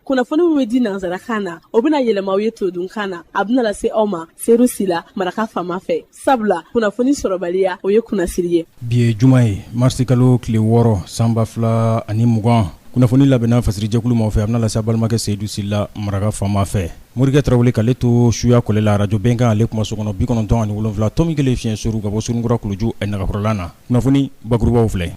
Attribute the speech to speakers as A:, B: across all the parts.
A: kunnafoni min bɛ di nanzarakan na o bɛna yɛlɛma aw ye todunkan na a bɛna lase aw ma seeru sila Maraka Fama fɛ sabula kunnafoni sɔrɔbaliya o ye kunnasiri ye.
B: Bi ye juma ye marisi kalo tile 6 san 2020 kunnafoni labɛnna fasirijɛkulu ma fɛ a bɛna lase a balimakɛ Seyidu Sila Maraka Fama fɛ. Morikɛ Tarawele k'ale to suya kɔlɛ la radio bɛnkan ale kuma so kɔnɔ 97.7 tɔmi kelen fiɲɛ suru ka bɔ Sununkura Kuluju nɛgɛkɔrɔla na. Kunnafoni bakurubaw filɛ.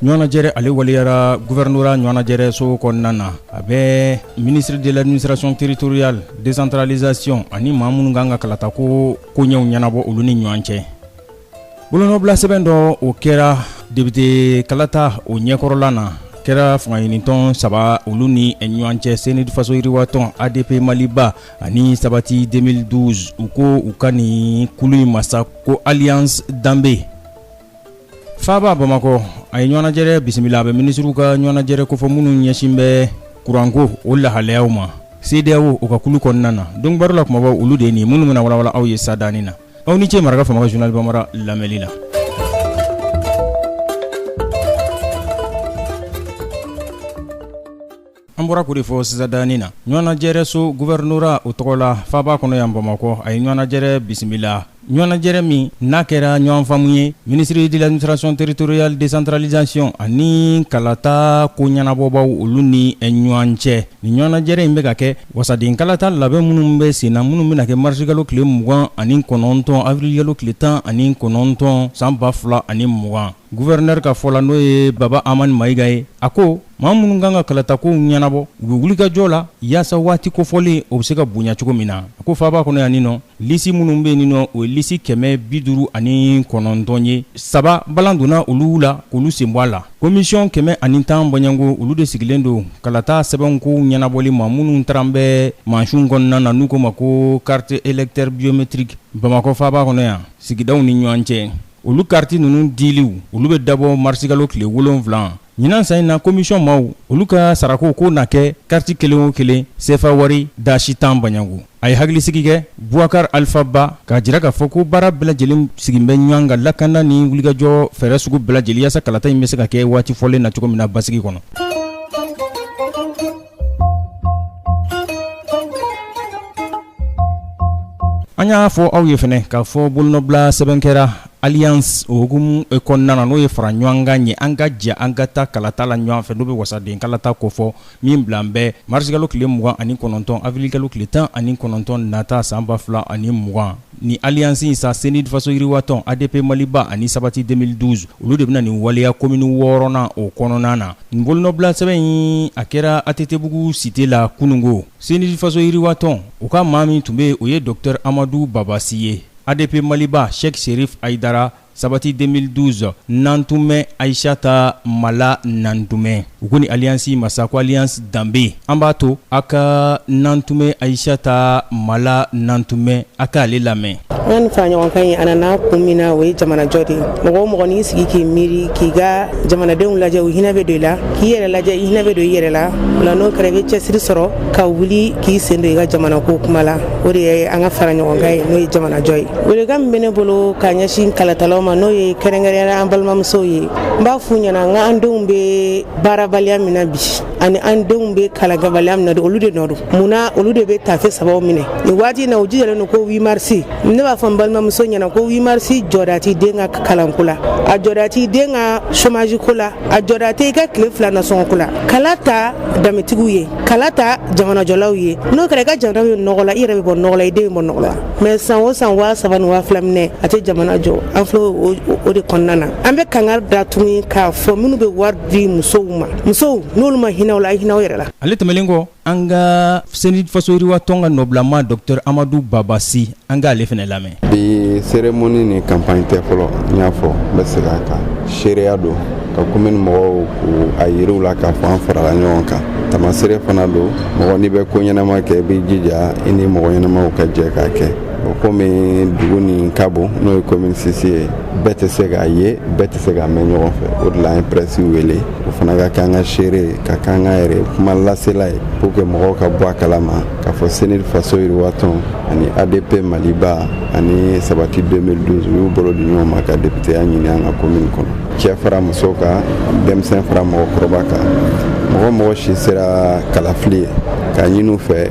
B: ɲɔnajɛrɛ ale waliyara gouverneur ɲɔnajɛrɛ so kɔnɔna na a bɛ ministre de l'administration territoriale décentralisation ani maa minnu kan ka kalata ko ɲɛw ɲɛnabɔ olu ni ɲɔgɔn cɛ. bolonɔbila sɛbɛn dɔ o kɛra député kalata o ɲɛkɔrɔla na kɛra fangaɲinitɔn 3 olu ni ɲɔgɔn cɛ Senid faso yiriwatɔn ADP Maliba ani sabati 2012 u ko u ka ni kulu in masa ko Alliance Danbe. Faba Bamako a ye ɲɔnajɛrɛ bisimila a bɛ ministre ka ɲɔnajɛrɛ kofɔ minnu ɲɛsin bɛ kuranko o lahalayaw ma CEDEAO o ka kulu kɔnɔna na donc baro la kumaba olu de ni minnu bɛna walawala aw ye sadani na aw ni ce Maraka Fama ka journal Bambara lamɛli la. An bɔra k'o de fɔ sisadani na ɲɔnajɛrɛ so gouverneur o tɔgɔ la Faba kɔnɔ yan Bamakɔ a ye ɲɔnajɛrɛ bisimila ɲɔnajɛrɛ min n'a kɛra ɲɔgɔn faamu ye ministre de l'administration territoriale décentralisation ani kalata ko ɲɛnabɔbaw olu ni ɲɔgɔn cɛ ni ɲɔnajɛrɛ in bɛ ka kɛ wasaden kalata labɛn minnu bɛ senna minnu bɛna kɛ marisi kalo tile 29 avril kalo tile 19 san 2020 gouverneur ka fɔ la n'o ye Baba Amani Mayiga ye a ko maa minnu kan ka kalata ko ɲɛnabɔ u bɛ wuli ka jɔ la yaasa waati kofɔlen o bɛ se ka bonya cogo min na a ko Faba kɔnɔ yan nɔ lisi minnu bɛ yen nɔ o ye lisi 159 ye 3 balan donna olu la k'olu sen bɔ a la commission 110 bɔɲango olu de sigilen don kalata sɛbɛnko ɲɛnabɔli ma minnu taara bɛ mansiw kɔnɔna na n'u ko ma ko carte électeur biométrique Bamakɔ Faba kɔnɔ yan sigidaw ni ɲɔgɔn cɛ olu carte ninnu diliw olu bɛ dabɔ marisi kalo tile 7 ɲinan san in na commission maaw olu ka sarako ko na kɛ carte kelen o kelen CFA wari dashi 10 bɔɲango a ye hakilisigi kɛ Bouakar Alpha Ba k'a jira k'a fɔ ko baara bɛɛ lajɛlen sigin bɛ ɲɔgɔn kan lakanda ni wulikajɔ fɛɛrɛ sugu bɛɛ lajɛlen yaasa kalata in bɛ se ka kɛ waati fɔlen na cogo min na basigi kɔnɔ. An y'a fɔ aw ye fɛnɛ k'a fɔ bolonɔbila sɛbɛn kɛra Alliance o hukumu kɔnɔna na n'o ye fara ɲɔgɔn kan ye an ka jɛ an ka taa kalata la ɲɔgɔn fɛ n'o bɛ wasaden kalata ko fɔ min bila bɛ marisi kalo tile 29 avril kalo tile 19 nata san 2020 ni Alliance in sa Senid faso yiriwatɔn ADP Maliba ani sabati 2012 olu de bɛna nin waleya commune 6nan o kɔnɔna na nin bolonɔbila sɛbɛn in a kɛra ATTbugu cité la kunungo Senid faso yiriwatɔn u ka maa min tun bɛ o ye Dr Amadou Babasi ye ADP Maliba Sheikh Sherif Aidara sabati 2012 Nantume Aishata Mala Nantume u ko ni Alliance masa ko Alliance Danbe an b'a to a ka Nantume Aishata Mala Nantume a ka ale lamɛn.
C: An fa ɲɔgɔn kan ye a nana kun min na o ye jamana jɔ de ye mɔgɔ o mɔgɔ n'i sigi k'i miiri k'i ka jamanadenw lajɛ u hinɛ bɛ don i la k'i yɛrɛ lajɛ i hinɛ bɛ don i yɛrɛ la o la n'o kɛra i bɛ cɛsiri sɔrɔ ka wuli k'i sen don i ka jamana ko kuma la o de ye an ka fara ɲɔgɔn kan ye n'o ye jamana jɔ ye welekan min bɛ ne bolo ka ɲɛsin kalatalaw ma n'o ye kɛrɛnkɛrɛnnenya an balimamusow ye n b'a f'u ɲɛna n ka an denw bɛ baarabaliya min na bi ani an denw bɛ kalankɛbaliya min na olu de nɔ don munna olu de bɛ tafe sabaw minɛ nin waati in na u jijalen don ko 8 marisi ne b'a fɔ n balimamuso ɲɛna ko 8 marisi jɔda t'i den ka kalanko la a jɔda t'i den ka chômage ko la a jɔda t'i ka tile 2 nasɔngɔko la kala ta danbetigiw ye kala ta jamanajɔlaw ye n'o kɛra i ka jamana bɛ nɔgɔ la i yɛrɛ bɛ bɔ nɔgɔ la i den bɛ bɔ nɔgɔ la mais san o san 3,000 ni 2,000 minɛ a tɛ jamana jɔ an filɛ o de kɔnɔna na an bɛ kangari da tuguni k'a fɔ minnu bɛ wari di musow ma musow n'olu ma hinɛ o la a hinɛ o yɛrɛ la.
B: Ale tɛmɛlen kɔ an ka Senid faso yiriwatɔn ka nɔbilama Dr Amadou Babasi an ka ale fɛnɛ lamɛn.
D: Bi cérémonie ni campagne tɛ fɔlɔ n y'a fɔ n bɛ segin a kan seereya don ka commune mɔgɔw k'u a yiriw la k'a fɔ an farala ɲɔgɔn kan tamasere fana don mɔgɔ n'i bɛ ko ɲɛnama kɛ i b'i jija i ni mɔgɔ ɲɛnamaw ka jɛ k'a kɛ o komi dugu ni Kabo n'o ye commune 6 ye bɛɛ tɛ se k'a ye bɛɛ tɛ se k'a mɛn ɲɔgɔn fɛ o de la an ye presse wele o fana ka k'an ka seere ka k'an ka yɛrɛ kuma lasela ye pour que mɔgɔw ka bɔ a kalama k'a fɔ senil faso yiriwatɔn ani ADP Maliba ani sabati 2012 u y'u bolo di ɲɔgɔn ma ka députéya ɲini an ka commune kɔnɔ cɛ fara muso kan denmisɛn fara mɔgɔkɔrɔba kan mɔgɔ si sera kalafili ye k'a ɲini u fɛ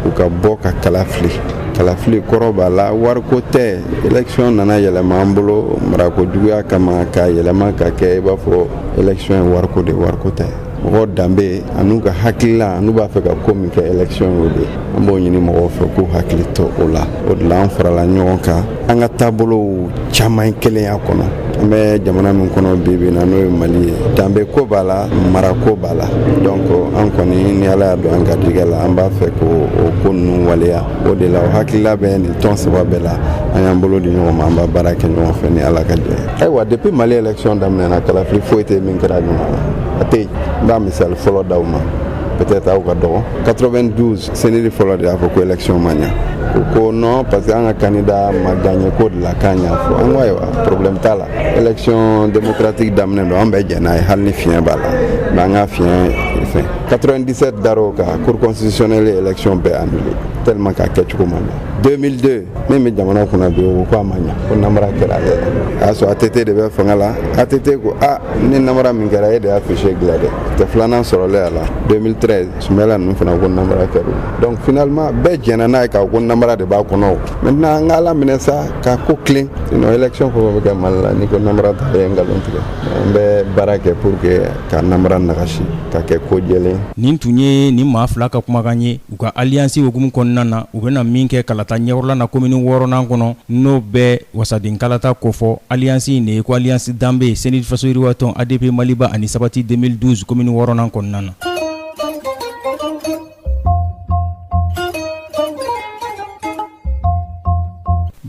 D: u ka bɔ ka kalafili kɔrɔ b'a la wariko tɛ élection nana yɛlɛma an bolo marako juguya kama ka yɛlɛma ka kɛ i b'a fɔ élection ye wariko de wariko tɛ mɔgɔ danbe an'u ka hakilila n'u b'a fɛ ka ko min kɛ élection ye o de an b'o ɲini mɔgɔw fɛ k'u hakili to o la o de la an farala ɲɔgɔn kan an ka taabolow caman ye kelenya kɔnɔ an bɛ jamana min kɔnɔ bi na n'o ye Mali ye danbe ko b'a la marako b'a la donc an kɔni ni Ala y'a don an garijɛgɛ la an b'a fɛ k'o ko ninnu waleya o de la o hakilila bɛ nin tɔn saba bɛɛ la an y'an bolo di ɲɔgɔn ma an b'a baara kɛ ɲɔgɔn fɛ ni Ala ka jɛ ye ayiwa depuis Mali élection daminɛna kalafili foyi tɛ min kɛra ɲɔgɔn na a tɛ yen n b'a misali fɔlɔ d'aw ma peut-être aw ka dɔgɔ 92 senili fɔlɔ de y'a fɔ ko élection ma ɲa u ko non parce que an ka candidat ma gagné ko de la k'an y'a fɔ an ko ayiwa problème t'a la élection démocratique daminɛ don an bɛɛ jɛ n'a ye hali ni fiɲɛ b'a la mais an ka fiɲɛ fɛn 97 dar'o kan cour constitutionnelle ye élection bɛɛ annulé tellement k'a kɛcogo ma ɲa 2002 min bɛ jamana kunna bi o ko a ma ɲa ko namara kɛra ale la a y'a sɔrɔ ATT de bɛ fanga la ATT ko ni namara min kɛra e de y'a fichier dilan dɛ tɛ filanan sɔrɔlen a la 2013 Sumala ninnu fana ko namara kɛra donc finalement bɛɛ jɛnna n'a ye k'a ko namara de b'a kɔnɔ maintenant an ka Ala minɛ sa k'a ko tilen sinon élection fɛn bɛ kɛ Mali la ni ko namara ta ye nkalon tigɛ an bɛ baara kɛ pour que ka namara nagasi ka kɛ ko jɛlen
B: nin tun ye nin maa fila ka kumakan ye u ka alliance hukumu kɔnɔna na u bɛna min kɛ kalata ɲɛkɔrɔla na commune 6nan kɔnɔ n'o bɛɛ wasaden kalata kofɔ alliance in de ye ko alliance danbe senil faso yiriwatɔn ADP Maliba ani sabati 2012 commune 6nan kɔnɔna na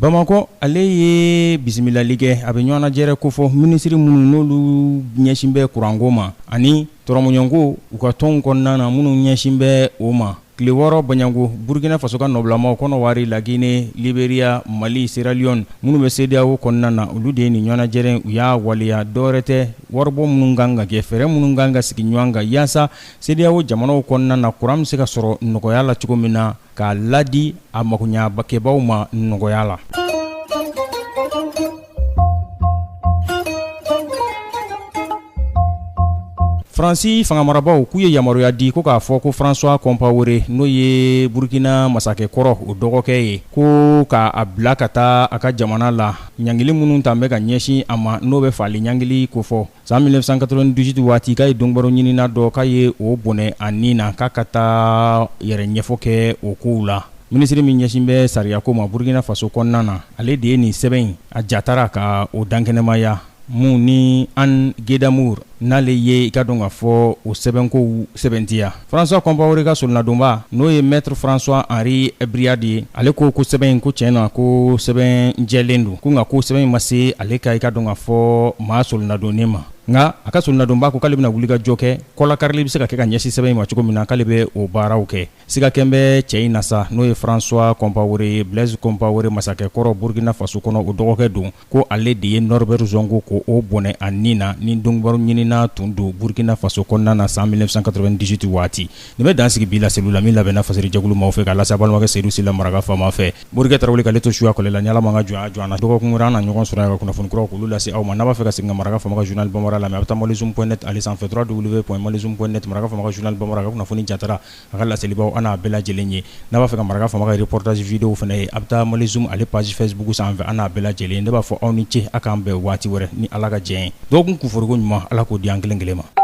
B: Bamako ale ye bisimilali kɛ a bɛ ɲɔgɔn najɛrɛ kofɔ minisiri minnu n'olu ɲɛsin bɛ kuranko ma ani tɔrɔmɔɲɔnko u ka tɔnw kɔnɔna na minnu ɲɛsin bɛ o ma tile 6 Banyango Burkina Faso ka nɔbilamaw Kɔnɔwari la Guinée Liberia Mali Sierra Leone minnu bɛ CEDEAO kɔnɔna na olu de ye nin ɲɔgɔn najɛrɛ u y'a waleya dɔwɛrɛ tɛ waribɔ minnu kan ka kɛ fɛɛrɛ minnu kan ka sigi ɲɔgɔn kan yaasa CEDEAO jamanaw kɔnɔna na kuran bɛ se ka sɔrɔ nɔgɔya la cogo min na k'a ladi a magoɲakɛbaw ma nɔgɔya la. Faransi fangamarabaaw k'u ye yamaruya di ko k'a fɔ ko François Compaoré n'o ye Burkina masakɛ kɔrɔ o dɔgɔkɛ ye ko k'a bila ka taa a ka jamana la ɲangili minnu tan bɛ ka ɲɛsin a ma n'o bɛ faali ɲangili ko fɔ san 1998 waati k'a ye dɔnbaro ɲinina dɔ k'a ye o bɔnɛ a nin na k'a ka taa yɛrɛ ɲɛfɔ kɛ o kow la. Minisiri min ɲɛsin bɛ sariyako ma Burkina Faso kɔnɔna na ale de ye nin sɛbɛn a jatara ka o dankɛnɛmaya mun ni Anne Gedamour n'ale ye i ka dɔn ka fɔ o sɛbɛnkow sɛbɛntiya. François Compaoré ka solonadonba n'o ye maître François Henri Briard ye ale ko sɛbɛn ko tiɲɛna ko sɛbɛn jɛlen don ko nka ko sɛbɛn ma se ale ka i ka dɔn ka fɔ maa solonadonnen ma nka a ka solonadonba ko k'ale bɛna wuli ka jɔ kɛ kɔlakarili bɛ se ka kɛ ka ɲɛsin sɛbɛn ma cogo min na k'ale bɛ o baaraw kɛ sigakɛn bɛ cɛ in na sa n'o ye François Compaoré Blaise Compaoré masakɛ kɔrɔ Burkina Faso kɔnɔ o dɔgɔkɛ don ko ale de ye Norbert Zongo ko o bɔnɛ a nin na ni dɔnbaro ɲinina tun don Burkina Faso kɔnɔna na san 1998 waati nin bɛ dan sigi bi la selu la min labɛnna fasiri jɛkulu maaw fɛ k'a lase balimakɛ Seydou Sila Maraka Fama fɛ Morikɛ Tarawele k'ale to suya kɔlɛ la ni Ala ma ka jɔn na dɔgɔkun wɛrɛ an na ɲɔgɔn sɔrɔ yan ka kunnafoni kuraw k'olu lase aw ma n'a b'a fɛ ka segin ka Maraka Fama ka journal Bambara lamɛn a bɛ taa malizoom.net ale sanfɛ www.malizoom.net Maraka Fama ka journal Bambara ka kunnafoni jatara a ka laselibaw an n'a bɛɛ lajɛlen ye n'a b'a fɛ ka Maraka Fama ka reportage vidéo fana ye a bɛ taa Malizoom ale page Facebook sanfɛ an n'a bɛɛ lajɛlen ne b'a fɔ aw ni ce a k'an bɛn waati wɛrɛ ni Ala ka jɛn ye dɔgɔkun kuforoko ɲuman Ala k'o di an kelen kelen ma.